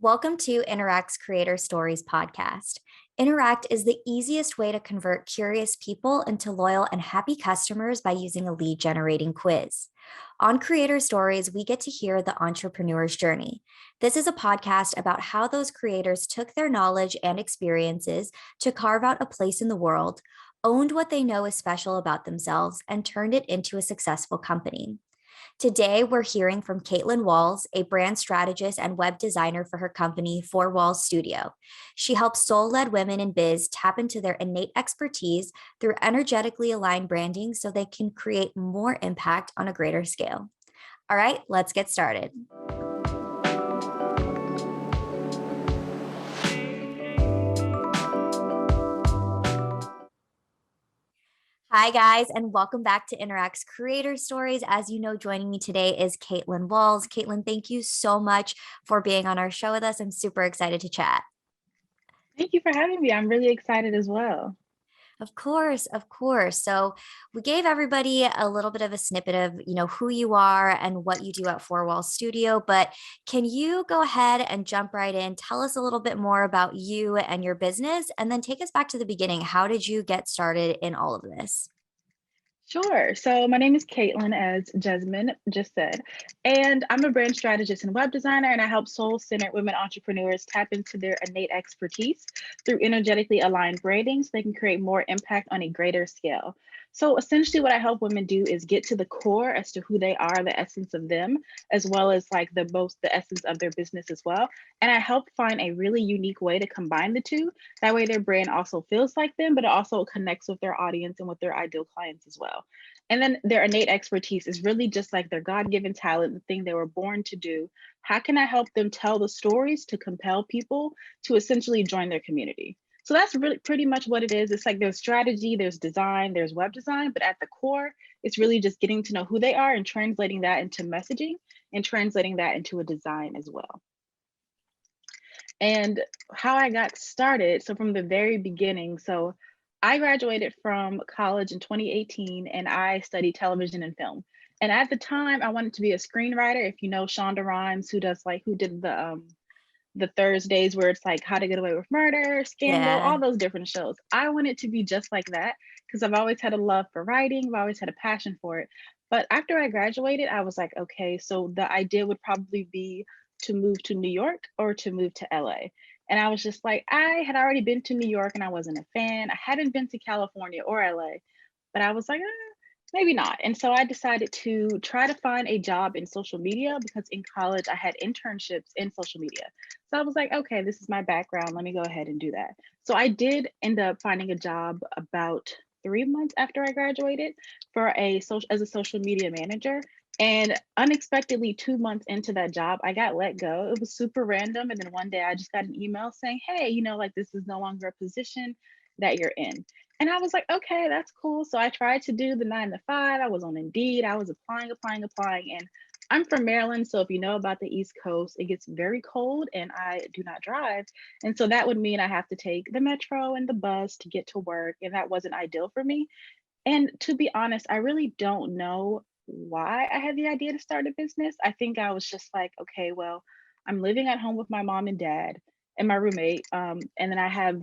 Welcome to Interact's Creator Stories podcast. Interact is the easiest way to convert curious people into loyal and happy customers by using a lead generating quiz. On Creator Stories, we get to hear the entrepreneur's journey. This is a podcast about how those creators took their knowledge and experiences to carve out a place in the world, owned what they know is special about themselves, and turned it into a successful company. Today, we're hearing from Kaitlyn Walls, a brand strategist and web designer for her company, Four Walls Studio. She helps soul-led women in biz tap into their innate expertise through energetically aligned branding so they can create more impact on a greater scale. All right, let's get started. Hi, guys, and welcome back to Interact's Creator Stories. As you know, joining me today is Kaitlyn Walls. Kaitlyn, thank you so much for being on our show with us. I'm super excited to chat. Thank you for having me. I'm really excited as well. Of course, of course. So we gave everybody a little bit of a snippet of, who you are and what you do at Four Walls Studio, but can you go ahead and jump right in? Tell us a little bit more about you and your business, and then take us back to the beginning. How did you get started in all of this? Sure. So my name is Kaitlyn, as Jasmine just said, and I'm a brand strategist and web designer, and I help soul-centered women entrepreneurs tap into their innate expertise through energetically aligned branding so they can create more impact on a greater scale. So essentially what I help women do is get to the core as to who they are, the essence of them, as well as like the essence of their business as well. And I help find a really unique way to combine the two. That way their brand also feels like them, but it also connects with their audience and with their ideal clients as well. And then their innate expertise is really just like their God-given talent, the thing they were born to do. How can I help them tell the stories to compel people to essentially join their community? So that's really pretty much what it is. It's like there's strategy, there's design, there's web design, but at the core, it's really just getting to know who they are and translating that into messaging and translating that into a design as well. And how I got started, so from the very beginning, so I graduated from college in 2018 and I studied television and film. And at the time, I wanted to be a screenwriter. If you know Shonda Rhimes, who did the Thursdays where it's like How to Get Away with Murder, Scandal, Yeah. all those different shows. I wanted to be just like that because I've always had a love for writing, I've always had a passion for it. But after I graduated, I was like, okay, so the idea would probably be to move to New York or to move to LA. And I was just like, I had already been to New York and I wasn't a fan. I hadn't been to California or LA, but I was like, maybe not. And so I decided to try to find a job in social media because in college I had internships in social media. So I was like, okay, this is my background. Let me go ahead and do that. So I did end up finding a job about 3 months after I graduated as a social media manager. And unexpectedly, 2 months into that job, I got let go. It was super random. And then one day I just got an email saying, hey, like this is no longer a position that you're in. And I was like, okay, that's cool. So I tried to do the 9 to 5. I was on Indeed. I was applying. And I'm from Maryland. So if you know about the East Coast, it gets very cold and I do not drive. And so that would mean I have to take the metro and the bus to get to work. And that wasn't ideal for me. And to be honest, I really don't know why I had the idea to start a business. I think I was just like, okay, well, I'm living at home with my mom and dad and my roommate, and then I have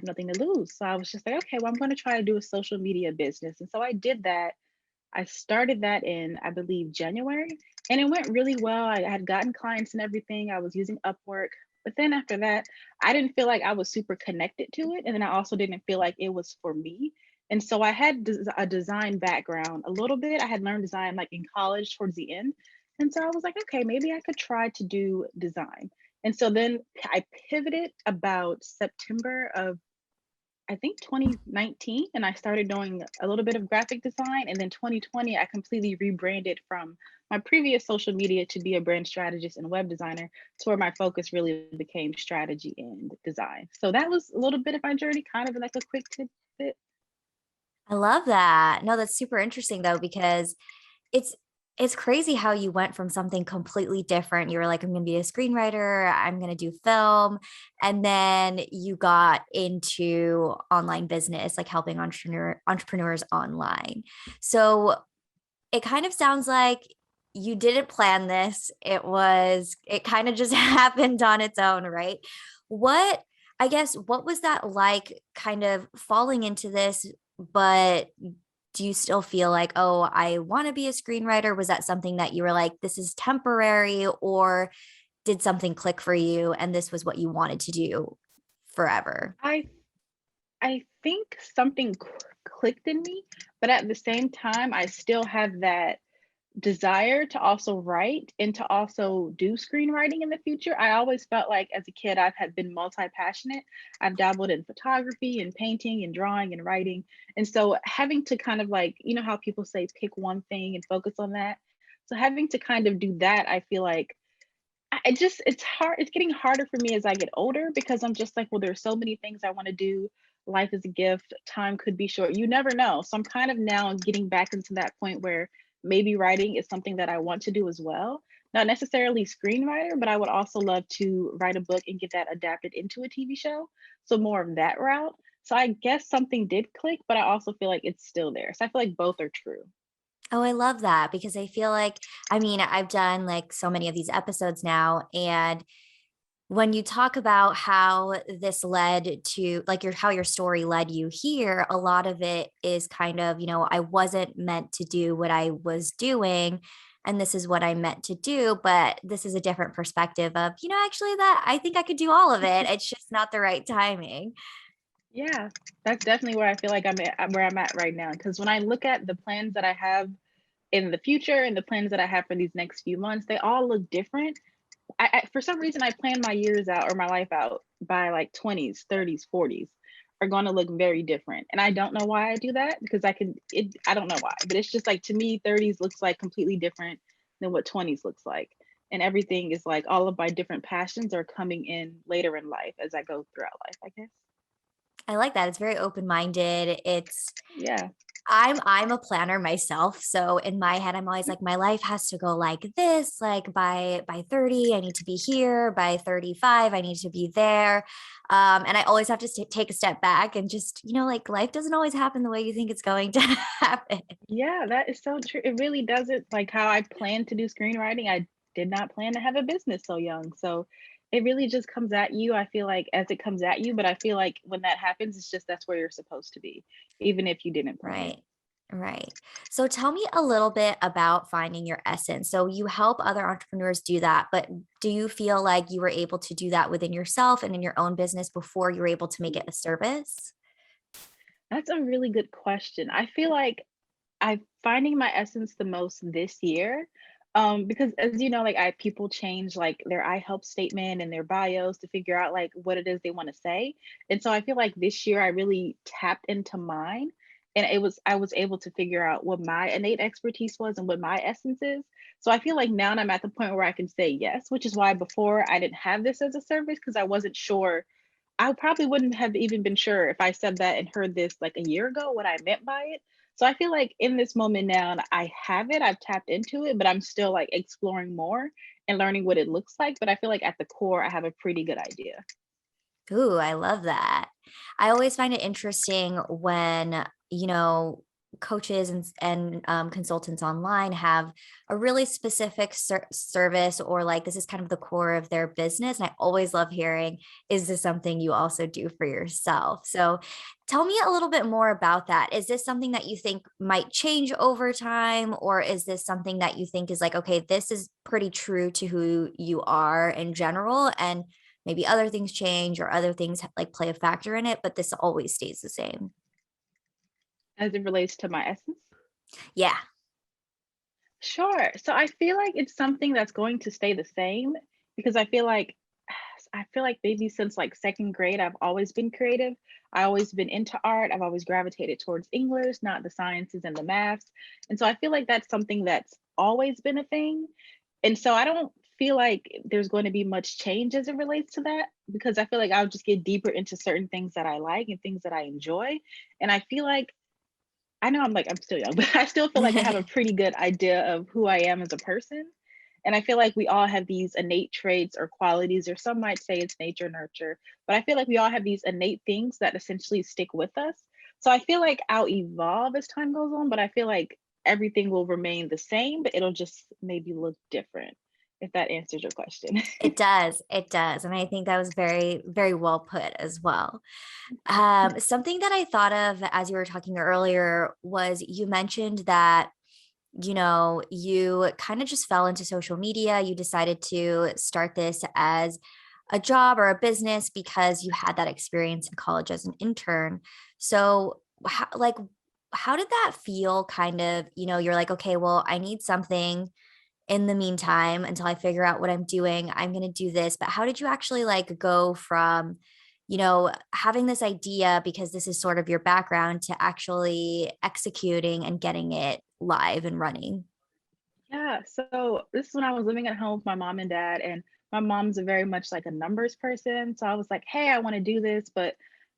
nothing to lose. So I was just like, okay, well, I'm going to try to do a social media business. And so I did that. I started that in, I believe, January, and it went really well. I had gotten clients and everything. I was using Upwork. But then after that, I didn't feel like I was super connected to it. And then I also didn't feel like it was for me. And so I had a design background a little bit. I had learned design like in college towards the end. And so I was like, okay, maybe I could try to do design. And so then I pivoted about September of, I think, 2019, and I started doing a little bit of graphic design. And then 2020, I completely rebranded from my previous social media to be a brand strategist and web designer, to where my focus really became strategy and design. So that was a little bit of my journey, kind of like a quick tidbit. I love that. No, that's super interesting though, because it's it's crazy how you went from something completely different. You were like, I'm going to be a screenwriter, I'm going to do film, and then you got into online business, like helping entrepreneurs online. So it kind of sounds like you didn't plan this. It kind of just happened on its own, right? What, I guess, what was that like kind of falling into this, but do you still feel like, oh, I want to be a screenwriter? Was that something that you were like, this is temporary, or did something click for you and this was what you wanted to do forever? I I think something clicked in me, but at the same time, I still have that desire to also write and to also do screenwriting in the future. I always felt like as a kid, I've had been multi-passionate. I've dabbled in photography and painting and drawing and writing. And so having to kind of like, you know how people say pick one thing and focus on that. So having to kind of do that, I feel like it's hard. It's getting harder for me as I get older because I'm just like, well, there's so many things I want to do. Life is a gift. Time could be short. You never know. So I'm kind of now getting back into that point where maybe writing is something that I want to do as well. Not necessarily screenwriter, but I would also love to write a book and get that adapted into a TV show. So more of that route. So I guess something did click, but I also feel like it's still there. So I feel like both are true. Oh, I love that because I feel like, I mean, I've done like so many of these episodes now. And when you talk about how this led to like how your story led you here, a lot of it is kind of, I wasn't meant to do what I was doing. And this is what I meant to do. But this is a different perspective of, actually, that I think I could do all of it. It's just not the right timing. Yeah, that's definitely where I feel like where I'm at right now. Because when I look at the plans that I have in the future and the plans that I have for these next few months, they all look different. For some reason, I plan my years out or my life out by like 20s, 30s, 40s are going to look very different. And I don't know why I do that because I don't know why, but it's just like to me, 30s looks like completely different than what 20s looks like. And everything is like all of my different passions are coming in later in life as I go throughout life, I guess. I like that. It's very open-minded. Yeah. I'm a planner myself. So in my head, I'm always like, my life has to go like this, like by 30, I need to be here. By 35, I need to be there. And I always have to take a step back and just, like life doesn't always happen the way you think it's going to happen. Yeah, that is so true. It really doesn't like how I planned to do screenwriting. I did not plan to have a business so young. So it really just comes at you. I feel like as it comes at you, but I feel like when that happens, it's just that's where you're supposed to be, even if you didn't plan it. Right. Right. So tell me a little bit about finding your essence. So you help other entrepreneurs do that, but do you feel like you were able to do that within yourself and in your own business before you were able to make it a service? That's a really good question. I feel like I'm finding my essence the most this year. Because as you know, like people change like their I help statement and their bios to figure out like what it is they want to say. And so I feel like this year I really tapped into mine and I was able to figure out what my innate expertise was and what my essence is. So I feel like now I'm at the point where I can say yes, which is why before I didn't have this as a service because I wasn't sure. I probably wouldn't have even been sure if I said that and heard this like a year ago what I meant by it. So I feel like in this moment now, and I have it, I've tapped into it, but I'm still like exploring more and learning what it looks like. But I feel like at the core, I have a pretty good idea. Ooh, I love that. I always find it interesting when, coaches and consultants online have a really specific service or like this is kind of the core of their business. And I always love hearing, is this something you also do for yourself? So tell me a little bit more about that. Is this something that you think might change over time? Or is this something that you think is like, okay, this is pretty true to who you are in general? And maybe other things change or other things like play a factor in it, but this always stays the same. As it relates to my essence. Yeah. Sure. So I feel like it's something that's going to stay the same because I feel like maybe since like second grade, I've always been creative. I always been into art. I've always gravitated towards English, not the sciences and the maths. And so I feel like that's something that's always been a thing. And so I don't feel like there's going to be much change as it relates to that because I feel like I'll just get deeper into certain things that I like and things that I enjoy. And I feel like I know I'm still young, but I still feel like I have a pretty good idea of who I am as a person. And I feel like we all have these innate traits or qualities, or some might say it's nature, nurture, but I feel like we all have these innate things that essentially stick with us. So I feel like I'll evolve as time goes on, but I feel like everything will remain the same, but it'll just maybe look different, if that answers your question. It does. It does. And I think that was very, very well put as well. Something that I thought of as you were talking earlier was you mentioned that, you kind of just fell into social media. You decided to start this as a job or a business because you had that experience in college as an intern. So, how did that feel? Kind of, you're like, okay, well, I need something in the meantime until I figure out what I'm doing. I'm going to do this. But how did you actually like go from, having this idea because this is sort of your background to actually executing and getting it live and running? Yeah, so this is when I was living at home with my mom and dad, and my mom's a very much like a numbers person. So I was like, hey, I want to do this, but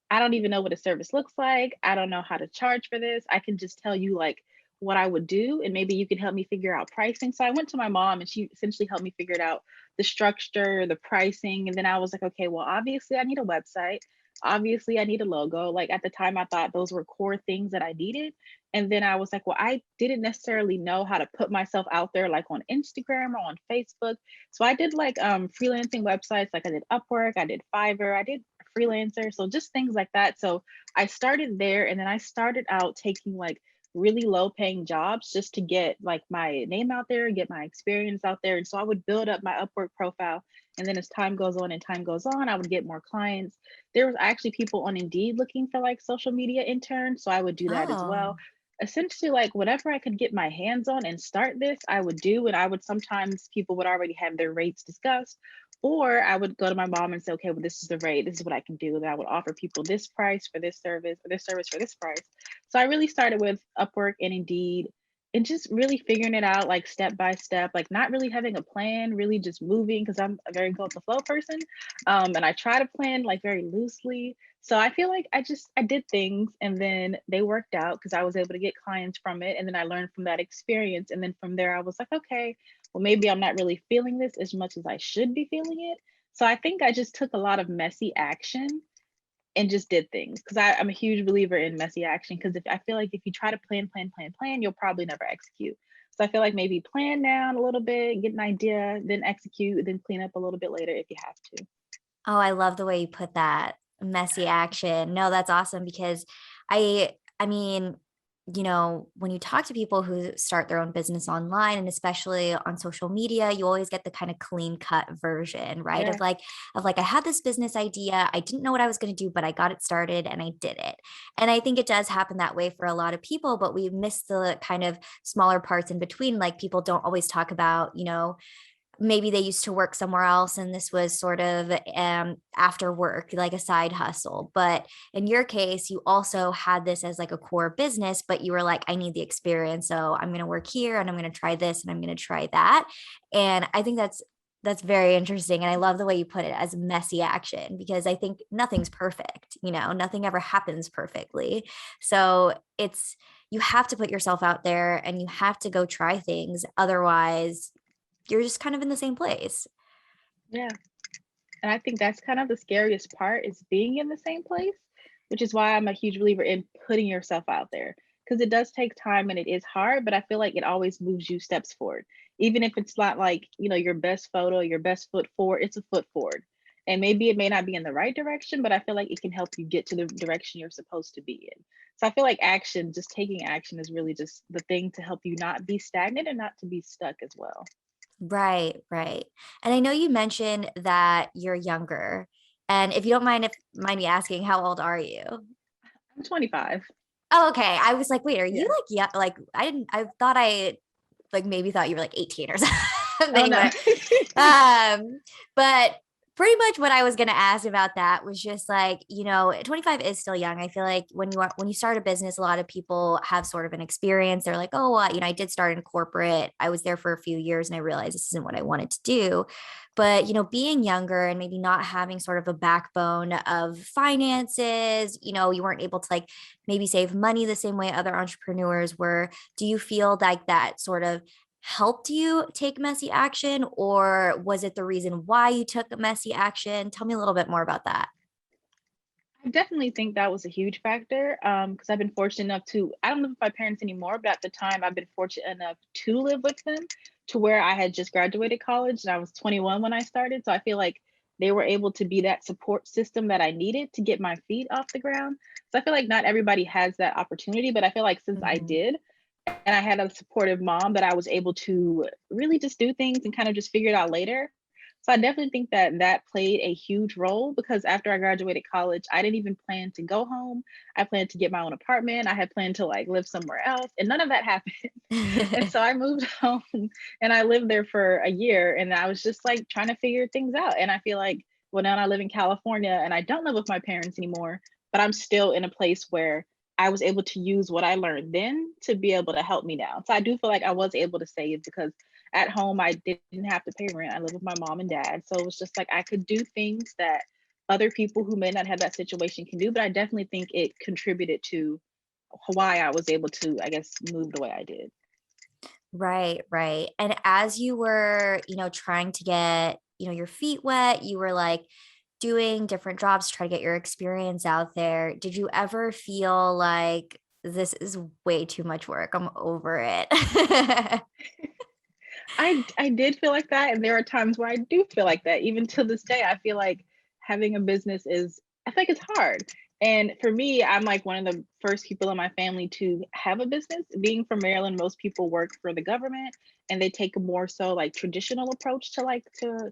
I don't even know what a service looks like. I don't know how to charge for this. I can just tell you like what I would do, and maybe you can help me figure out pricing. So I went to my mom, and she essentially helped me figure it out, the structure, the pricing. And then I was like, okay, well, obviously I need a website. Obviously, I need a logo. Like at the time, I thought those were core things that I needed. And then I was like, well, I didn't necessarily know how to put myself out there like on Instagram or on Facebook. So I did like freelancing websites, like I did Upwork, I did Fiverr, I did Freelancer. So just things like that. So I started there, and then I started out taking like really low paying jobs just to get like my name out there, get my experience out there. And so I would build up my Upwork profile. And then as time goes on and time goes on, I would get more clients. There was actually people on Indeed looking for like social media interns. So I would do that as Oh, well. Essentially, like whatever I could get my hands on and start this, I would do. And I would sometimes people would already have their rates discussed. Or I would go to my mom and say, okay, well, this is the rate. This is what I can do. And I would offer people this price for this service, or this service for this price. So I really started with Upwork and Indeed, and just really figuring it out like step by step, like not really having a plan, really just moving because I'm a very go with the flow person. And I try to plan like very loosely. So I feel like I did things, and then they worked out because I was able to get clients from it. And then I learned from that experience. And then from there, I was like, okay, well, maybe I'm not really feeling this as much as I should be feeling it. So I think I just took a lot of messy action and just did things because I'm a huge believer in messy action. Because if I feel like if you try to plan, you'll probably never execute. So I feel like maybe plan down a little bit, get an idea, then execute, then clean up a little bit later if you have to. oh, I love the way you put that. Messy action. No, that's awesome because I mean, when you talk to people who start their own business online and especially on social media, you always get the kind of clean cut version, right? Yeah. Of like I had this business idea, I didn't know what I was going to do, but I got it started and I did it. And I think it does happen that way for a lot of people, but we miss the kind of smaller parts in between. Like people don't always talk about, maybe they used to work somewhere else and this was sort of after work, like a side hustle. But in your case, you also had this as like a core business, but you were like, I need the experience. So I'm going to work here and I'm going to try this and I'm going to try that. And I think that's very interesting. And I love the way you put it as messy action because I think nothing's perfect, nothing ever happens perfectly. So you have to put yourself out there and you have to go try things. Otherwise, you're just kind of in the same place. Yeah. And I think that's kind of the scariest part is being in the same place, which is why I'm a huge believer in putting yourself out there. Because it does take time and it is hard, but I feel like it always moves you steps forward. Even if it's not like, your best photo, your best foot forward, it's a foot forward. And maybe it may not be in the right direction, but I feel like it can help you get to the direction you're supposed to be in. So I feel like action, just taking action is really just the thing to help you not be stagnant and not to be stuck as well. Right, right. And I know you mentioned that you're younger. And if you don't mind me asking, how old are you? I'm 25. Oh, okay. I was like, wait, are you Yeah. like, yeah, like I thought like maybe thought you were like 18 or Oh something, no. but pretty much what I was going to ask about that was just like, 25 is still young. I feel like when you start a business, a lot of people have sort of an experience. They're like, oh, well, I did start in corporate. I was there for a few years and I realized this isn't what I wanted to do. But, being younger and maybe not having sort of a backbone of finances, you weren't able to like maybe save money the same way other entrepreneurs were. Do you feel like that sort of helped you take messy action, or was it the reason why you took messy action? Tell me a little bit more about that. I definitely think that was a huge factor, because I've been fortunate enough to I don't live with my parents anymore, but at the time, I've been fortunate enough to live with them to where I had just graduated college and I was 21 when I started, so I feel like they were able to be that support system that I needed to get my feet off the ground. So I feel like not everybody has that opportunity, but I feel like since I Mhm. did, and I had a supportive mom, that I was able to really just do things and kind of just figure it out later. So I definitely think that that played a huge role because after I graduated college, I didn't even plan to go home. I planned to get my own apartment. I had planned to like live somewhere else, and none of that happened. And so I moved home and I lived there for a year and I was just like trying to figure things out. And I feel like, well, now I live in California and I don't live with my parents anymore, but I'm still in a place where I was able to use what I learned then to be able to help me now. So I do feel like I was able to save because at home I didn't have to pay rent. I live with my mom and dad. So it was just like I could do things that other people who may not have that situation can do. But I definitely think it contributed to why I was able to, I guess, move the way I did. Right, right. And as you were, trying to get, your feet wet, you were like doing different jobs to try to get your experience out there. Did you ever feel like this is way too much work? I'm over it. I did feel like that, and there are times where I do feel like that. Even to this day, I feel like having a business is I think it's hard. And for me, I'm like one of the first people in my family to have a business. Being from Maryland, most people work for the government and they take a more so like traditional approach to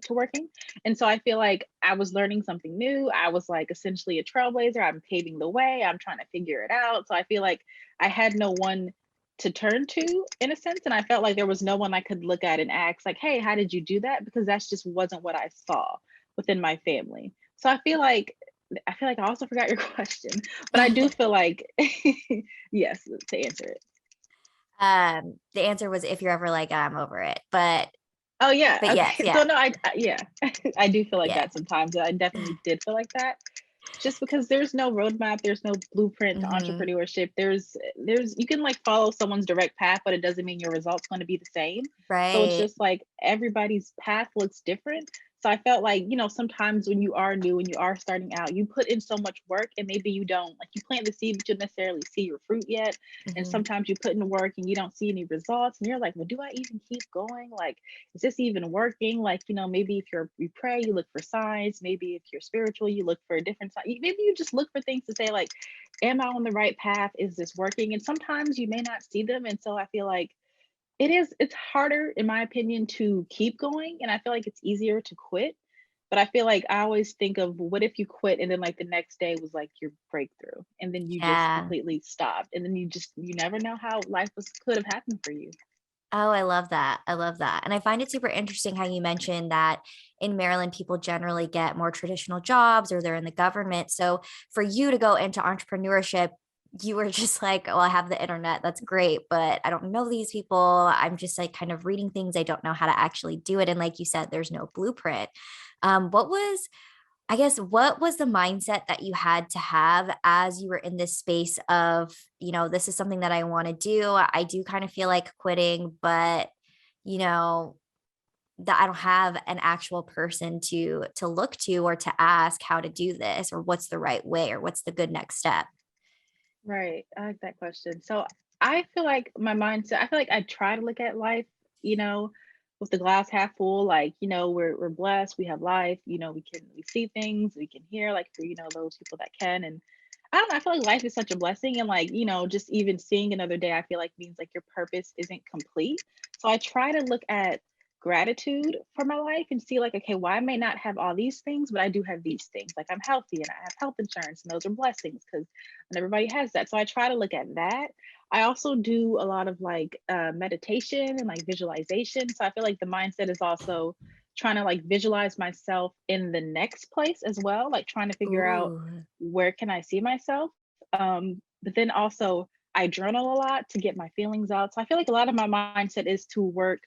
to working. And so I feel like I was learning something new. I was like essentially a trailblazer. I'm paving the way. I'm trying to figure it out. So I feel like I had no one to turn to in a sense, and I felt like there was no one I could look at and ask like, "Hey, how did you do that?" Because that's just wasn't what I saw within my family. So I feel like I also forgot your question, but I do feel like yes, to answer it. The answer was if you're ever like, I'm over it. But Oh yeah, yes, okay. yeah, So no, yeah, I do feel like yeah. that sometimes. I definitely did feel like that. Just because there's no roadmap, there's no blueprint to Hmm. entrepreneurship. There's you can like follow someone's direct path, but it doesn't mean your result's going to be the same. So it's Right. just like everybody's path looks different. So I felt like, sometimes when you are new and you are starting out, you put in so much work and maybe you don't like you plant the seed, but you don't necessarily see your fruit yet. And Hmm. sometimes you put in work and you don't see any results and you're like, well, do I even keep going? Like, is this even working? Like, maybe if you pray, you look for signs. Maybe if you're spiritual, you look for a different sign. Maybe you just look for things to say, like, am I on the right path? Is this working? And sometimes you may not see them. And so I feel like it's harder, in my opinion, to keep going. And I feel like it's easier to quit. But I feel like I always think of what if you quit and then like the next day was like your breakthrough and then you just Yeah. completely stopped and then you never know how life was could have happened for you. Oh, I love that. I love that. And I find it super interesting how you mentioned that in Maryland, people generally get more traditional jobs or they're in the government. So for you to go into entrepreneurship, you were just like, oh, I have the internet. That's great. But I don't know these people. I'm just like kind of reading things. I don't know how to actually do it. And like you said, there's no blueprint. What was I guess what was the mindset that you had to have as you were in this space of, this is something that I want to do. I do kind of feel like quitting, but you know, that I don't have an actual person to look to or to ask how to do this or what's the right way or what's the good next step. Right. I like that question. So I feel like my mindset, I feel like I try to look at life, you know, with the glass half full, like, we're blessed, we have life, we see things, we can hear, like for, those people that can. And I don't know, I feel like life is such a blessing. And like, just even seeing another day, I feel like means like your purpose isn't complete. So I try to look at gratitude for my life and see like, okay, well, I may not have all these things, but I do have these things. Like I'm healthy and I have health insurance, and those are blessings because and everybody has that. So I try to look at that. I also do a lot of like meditation and like visualization. So I feel like the mindset is also trying to like visualize myself in the next place as well, like trying to figure out Ooh. where can I see myself. But then also I journal a lot to get my feelings out. So I feel like a lot of my mindset is to work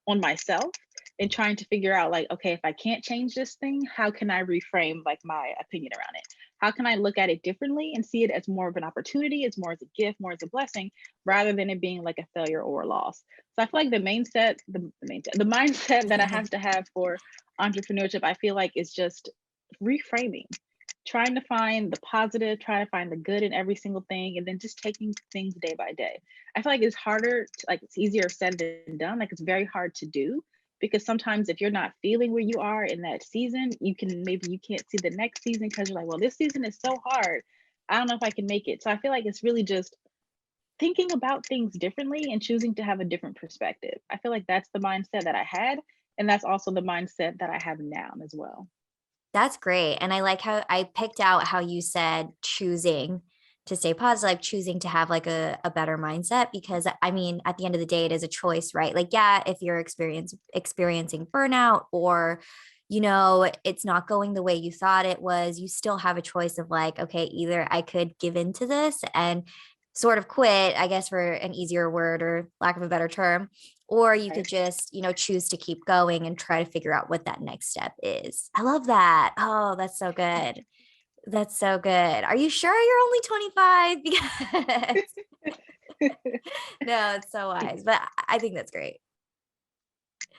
on myself and trying to figure out like, okay, if I can't change this thing, how can I reframe like my opinion around it? How can I look at it differently and see it as more of an opportunity, as more as a gift, more as a blessing, rather than it being like a failure or a loss? So I feel like the mindset that I have to have for entrepreneurship, I feel like is just reframing. trying to find the positive, trying to find the good in every single thing, and then just taking things day by day. I feel like it's harder, like it's easier said than done. Like it's very hard to do because sometimes if you're not feeling where you are in that season, maybe you can't see the next season because you're like, well, this season is so hard. I don't know if I can make it. So I feel like it's really just thinking about things differently and choosing to have a different perspective. I feel like that's the mindset that I had. And that's also the mindset that I have now as well. That's great. And I like how I picked out how you said choosing to stay positive, like choosing to have like a better mindset, because I mean, at the end of the day, it is a choice, right? Like, yeah, if you're experiencing burnout or, it's not going the way you thought it was, you still have a choice of like, okay, either I could give into this and sort of quit, I guess, for an easier word or lack of a better term, or you could Right. just, choose to keep going and try to figure out what that next step is. I love that. Oh, that's so good. That's so good. Are you sure you're only 25? Because no, it's so wise, but I think that's great.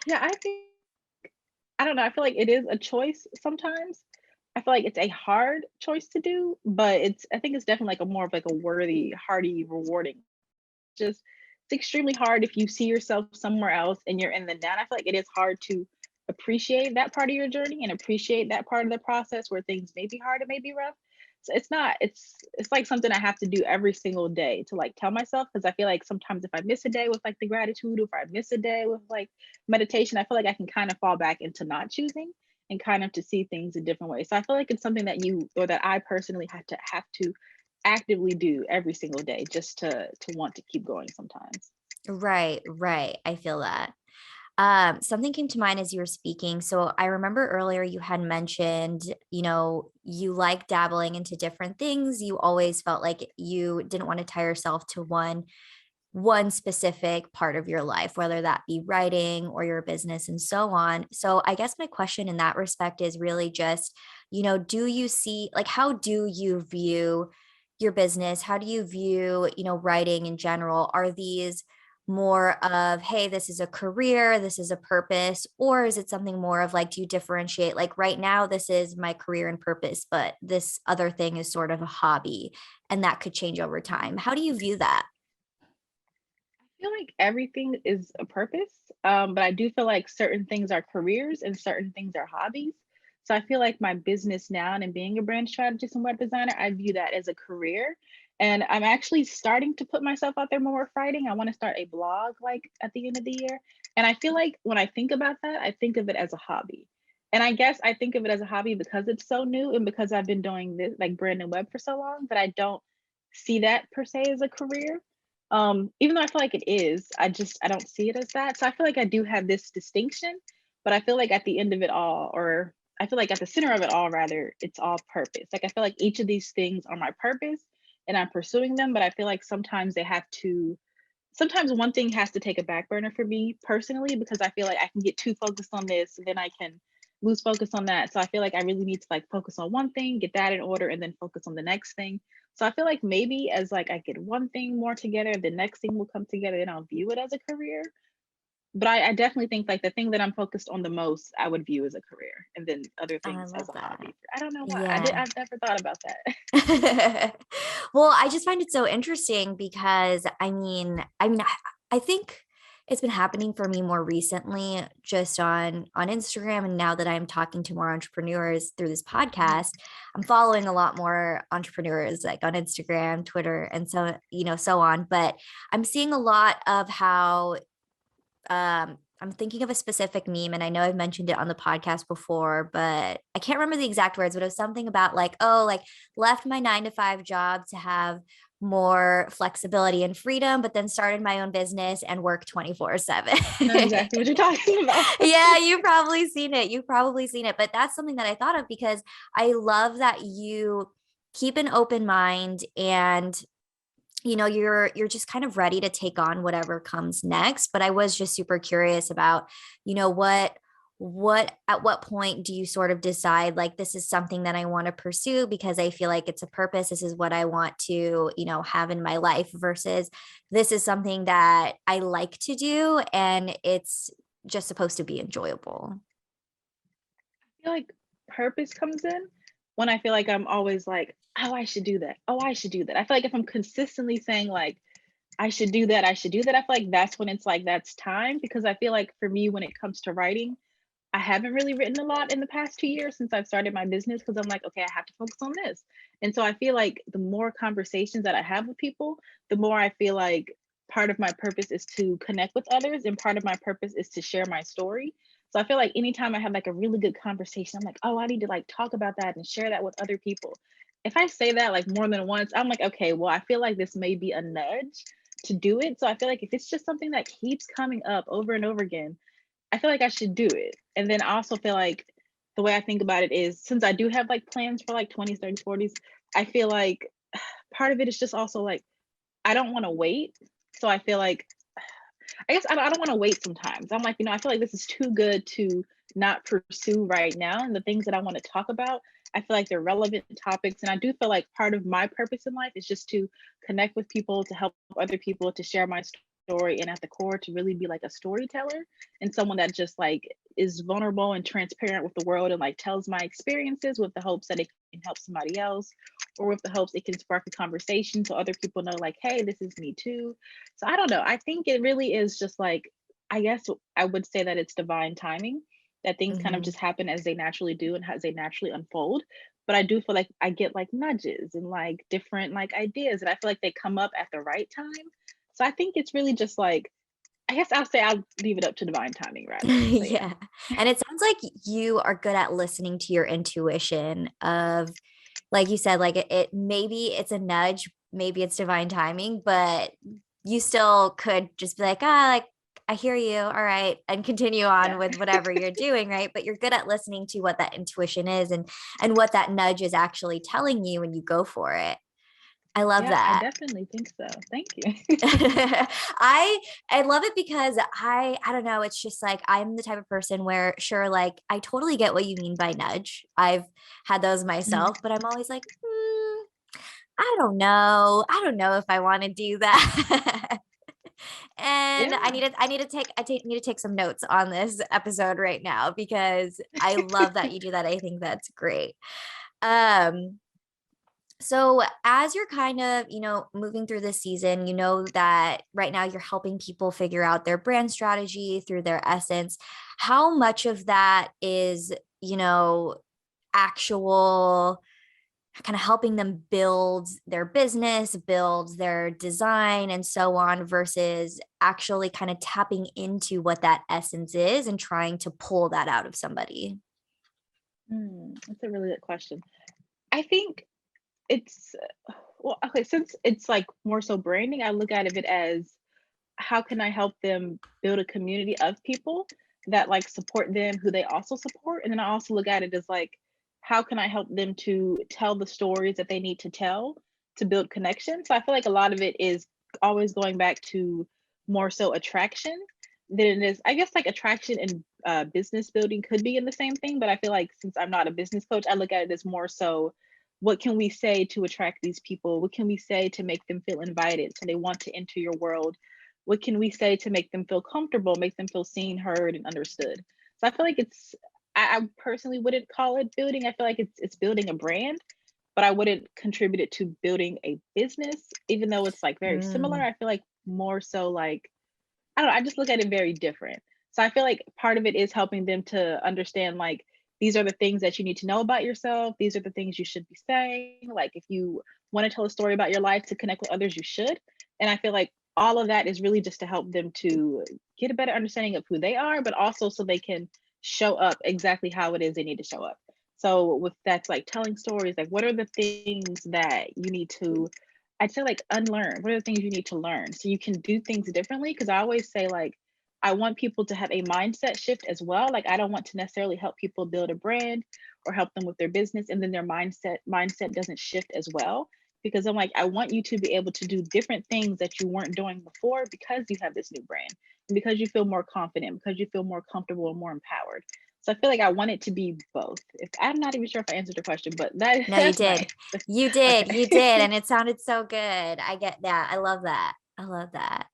Yeah, I think, I don't know, I feel like it is a choice sometimes. I feel like it's a hard choice to do, but I think it's definitely like a more of like a worthy, hearty, rewarding. Just it's extremely hard if you see yourself somewhere else and you're in the down. I feel like it is hard to appreciate that part of your journey and appreciate that part of the process where things may be hard and may be rough. So it's not, it's like something I have to do every single day to like tell myself, because I feel like sometimes if I miss a day with like the gratitude, or if I miss a day with like meditation, I feel like I can kind of fall back into not choosing and kind of to see things a different way. So I feel like it's something that I personally have to actively do every single day just to want to keep going sometimes. Right, right. I feel that. Something came to mind as you were speaking. So I remember earlier you had mentioned, you like dabbling into different things. You always felt like you didn't want to tie yourself to one specific part of your life, whether that be writing or your business and so on. So I guess my question in that respect is really just, do you see, like, how do you view your business? How do you view, writing in general? Are these more of, hey, this is a career, this is a purpose, or is it something more of like, do you differentiate, like, right now, this is my career and purpose, but this other thing is sort of a hobby and that could change over time? How do you view that? I feel like everything is a purpose, but I do feel like certain things are careers and certain things are hobbies. So I feel like my business now and being a brand strategist and web designer, I view that as a career. And I'm actually starting to put myself out there more with writing. I want to start a blog like at the end of the year. And I feel like when I think about that, I think of it as a hobby. And I guess I think of it as a hobby because it's so new and because I've been doing this like brand and web for so long that I don't see that per se as a career. Even though I feel like it is, I don't see it as that. So I feel like I do have this distinction, but I feel like at the end of it all, or I feel like at the center of it all, rather, it's all purpose. Like I feel like each of these things are my purpose and I'm pursuing them, but I feel like sometimes one thing has to take a back burner for me personally because I feel like I can get too focused on this and then I can lose focus on that. So I feel like I really need to like focus on one thing, get that in order, and then focus on the next thing. So I feel like maybe as like I get one thing more together, the next thing will come together and I'll view it as a career. But I definitely think like the thing that I'm focused on the most, I would view as a career, and then other I things as love a that. hobby. I don't know why. Yeah. I've never thought about that. Well, I just find it so interesting because I think it's been happening for me more recently just on Instagram, and now that I'm talking to more entrepreneurs through this podcast, I'm following a lot more entrepreneurs like on Instagram, Twitter, and so on, but I'm seeing a lot of how I'm thinking of a specific meme, and I know I've mentioned it on the podcast before, but I can't remember the exact words, but it was something about like, oh, like left my 9 to 5 job to have more flexibility and freedom, but then started my own business and work 24/7. I know exactly what you're talking about. Yeah, you've probably seen it. You've probably seen it. But that's something that I thought of because I love that you keep an open mind and you're just kind of ready to take on whatever comes next. But I was just super curious about, what at what point do you sort of decide like this is something that I want to pursue because I feel like it's a purpose, this is what I want to have in my life, versus this is something that I like to do and it's just supposed to be enjoyable. Feel like purpose comes in when I feel like I'm always like, oh, I should do that. Oh, I should do that. I feel like if I'm consistently saying like, I should do that, I should do that, I feel like that's when it's like, that's time. Because I feel like for me, when it comes to writing, I haven't really written a lot in the past 2 years since I've started my business because I'm like, okay, I have to focus on this. And so I feel like the more conversations that I have with people, the more I feel like part of my purpose is to connect with others and part of my purpose is to share my story. So I feel like anytime I have like a really good conversation, I'm like, oh, I need to like talk about that and share that with other people. If I say that like more than once, I'm like, okay, well, I feel like this may be a nudge to do it. So I feel like if it's just something that keeps coming up over and over again, I feel like I should do it. And then I also feel like the way I think about it is since I do have like plans for like 20s, 30s, 40s, I feel like part of it is just also like I don't want to wait. So I feel like I guess I don't want to wait sometimes. I'm like, I feel like this is too good to not pursue right now. And the things that I want to talk about, I feel like they're relevant topics. And I do feel like part of my purpose in life is just to connect with people, to help other people, to share my story. And at the core, to really be like a storyteller and someone that just like is vulnerable and transparent with the world and like tells my experiences with the hopes that it can help somebody else or with the hopes it can spark a conversation so other people know, like, hey, this is me too. So I don't know. I think it really is just like, I guess I would say that it's divine timing, that things kind of Mhm. just happen as they naturally do and as they naturally unfold. But I do feel like I get like nudges and like different like ideas, and I feel like they come up at the right time. So I think it's really just like, I guess I'll say I'll leave it up to divine timing rather. So yeah. Yeah. And it sounds like you are good at listening to your intuition of, like you said, like maybe it's a nudge, maybe it's divine timing, but you still could just be like, ah, like I hear you. All right. And continue on Yeah. with whatever you're doing, right? But you're good at listening to what that intuition is and what that nudge is actually telling you when you go for it. I love Yeah, I that. definitely think so. Thank you. I love it because I don't know, it's just like I'm the type of person where sure, like I totally get what you mean by nudge. I've had those Mhm. myself, but I'm always like, I don't know. I don't know if I want to do that. And Yeah. I need to take some notes on this episode right now because I love that you do that. I think that's great. Um so as you're kind of, moving through this season, you know that right now you're helping people figure out their brand strategy through their essence. How much of that is, actual kind of helping them build their business, build their design, and so on, versus actually kind of tapping into what that essence is and trying to pull that out of somebody? That's a really good question. I think it's well, okay, since it's like more so branding, I look at it as how can I help them build a community of people that like support them who they also support? And then I also look at it as like, how can I help them to tell the stories that they need to tell to build connections? So I feel like a lot of it is always going back to more so attraction than it is, I guess, like attraction and business building could be in the same thing. But I feel like since I'm not a business coach, I look at it as more so what can we say to attract these people? What can we say to make them feel invited so they want to enter your world? What can we say to make them feel comfortable, make them feel seen, heard, and understood? So I feel like I personally wouldn't call it building. I feel like it's building a brand, but I wouldn't contribute it to building a business, even though it's like very similar. Mm, I feel like more so like, I don't know, I just look at it very different. So I feel like part of it is helping them to understand like these are the things that you need to know about yourself. These are the things you should be saying. Like if you want to tell a story about your life to connect with others, you should. And I feel like all of that is really just to help them to get a better understanding of who they are, but also so they can show up exactly how it is they need to show up. So with that's like telling stories, like what are the things that you need to, I'd say like unlearn? What are the things you need to learn so you can do things differently? Because I always say like I want people to have a mindset shift as well. Like I don't want to necessarily help people build a brand or help them with their business and then their mindset doesn't shift as well. Because I'm like, I want you to be able to do different things that you weren't doing before because you have this new brand and because you feel more confident, because you feel more comfortable and more empowered. So I feel like I want it to be both. If I'm not even sure if I answered your question, but that no, you that's my did. You did. You okay. did. And it sounded so good. I get that. I love that. I love that.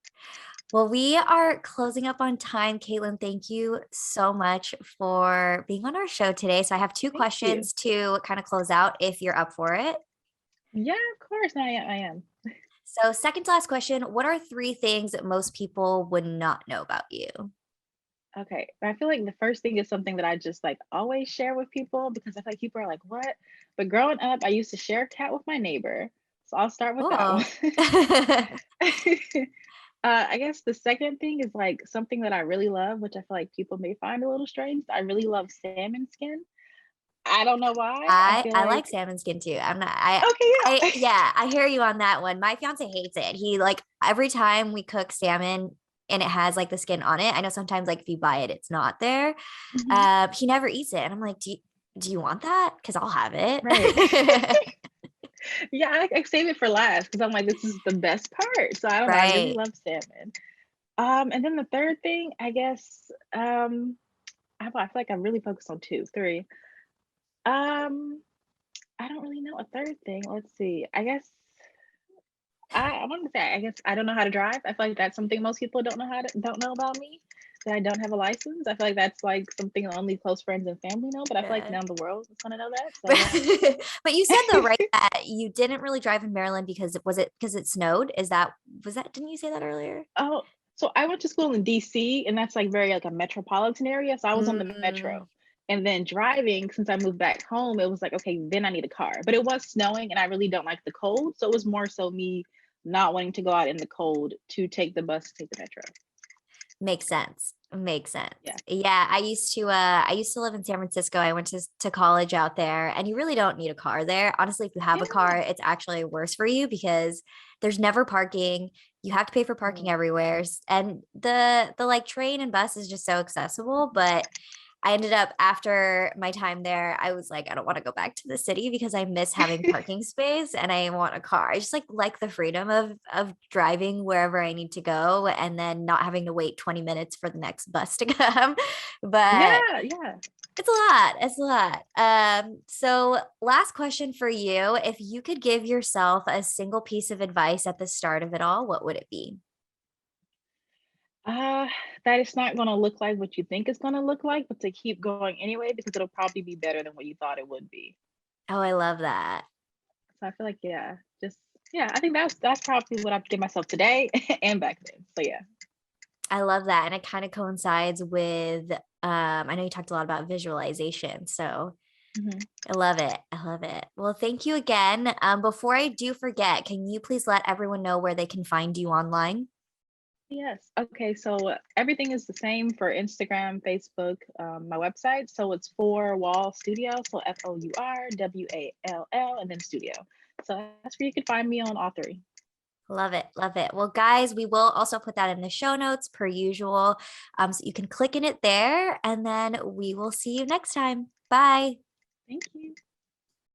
Well, we are closing up on time. Kaitlyn, thank you so much for being on our show today. So I have two Thank you. questions to kind of close out if you're up for it. Yeah, of course I am. So, second to last question, what are three things that most people would not know about you? Okay. I feel like the first thing is something that I just like always share with people because I feel like people are like, what? But growing up, I used to share a cat with my neighbor. So I'll start with that one. Cool. I guess the second thing is like something that I really love, which I feel like people may find a little strange. I really love salmon skin. I don't know why. I feel I like, like salmon skin too. I'm not okay, yeah. yeah, I hear you on that one. My fiance hates it. He like every time we cook salmon and it has like the skin on it. I know sometimes like if you buy it, it's not there. Mhm. He never eats it. And I'm like, do you want that? Because I'll have Right. it. Yeah, I save it for last because I'm like, this is the best part. So I don't know. I really Right. love salmon. And then the third thing, I guess, I feel like I'm really focused on two, three. Um, I don't really know a third thing. Let's see. I guess I want to say, I guess I don't know how to drive. I feel like that's something most people don't know about me. That I don't have a license. I feel like that's like something only close friends and family know, but I feel like Yeah. now the world is gonna know that. So But you said though, yeah. right, that you didn't really drive in Maryland because was it because it snowed? Was that didn't you say that earlier? Oh, so I went to school in DC, and that's like very like a metropolitan area. So I was on the Mm, metro. And then driving, since I moved back home, it was like, okay, then I need a car. But it was snowing and I really don't like the cold. So it was more so me not wanting to go out in the cold to take the bus, to take the metro. makes sense. Makes sense. Yeah. Yeah, I used to live in San Francisco. I went to college out there and you really don't need a car there. Honestly, if you have a car, Yeah. it's actually worse for you because there's never parking. You have to pay for parking Oh, everywhere. And the like train and bus is just so accessible, but I ended up after my time there, I was like, I don't want to go back to the city because I miss having parking space and I want a car. I just like the freedom of driving wherever I need to go and then not having to wait 20 minutes for the next bus to come. But yeah, yeah. it's a lot. It's a lot. So last question for you. If you could give yourself a single piece of advice at the start of it all, what would it be? Uh, that it's not gonna look like what you think it's gonna look like, but to keep going anyway because it'll probably be better than what you thought it would be. Oh, I love that. So I feel like yeah, just yeah, I think that's probably what I give myself today and back then. So yeah. I love that. And it kind of coincides with, I know you talked a lot about visualization. So Mhm. I love it. I love it. Well, thank you again. Before I do forget, can you please let everyone know where they can find you online? Yes. Okay. So everything is the same for Instagram, Facebook, my website. So it's for Wall Studio. So FOURWALL and then studio. So that's where you can find me on all three. Love it. Love it. Well, guys, we will also put that in the show notes per usual. So you can click in it there and then we will see you next time. Bye. Thank you.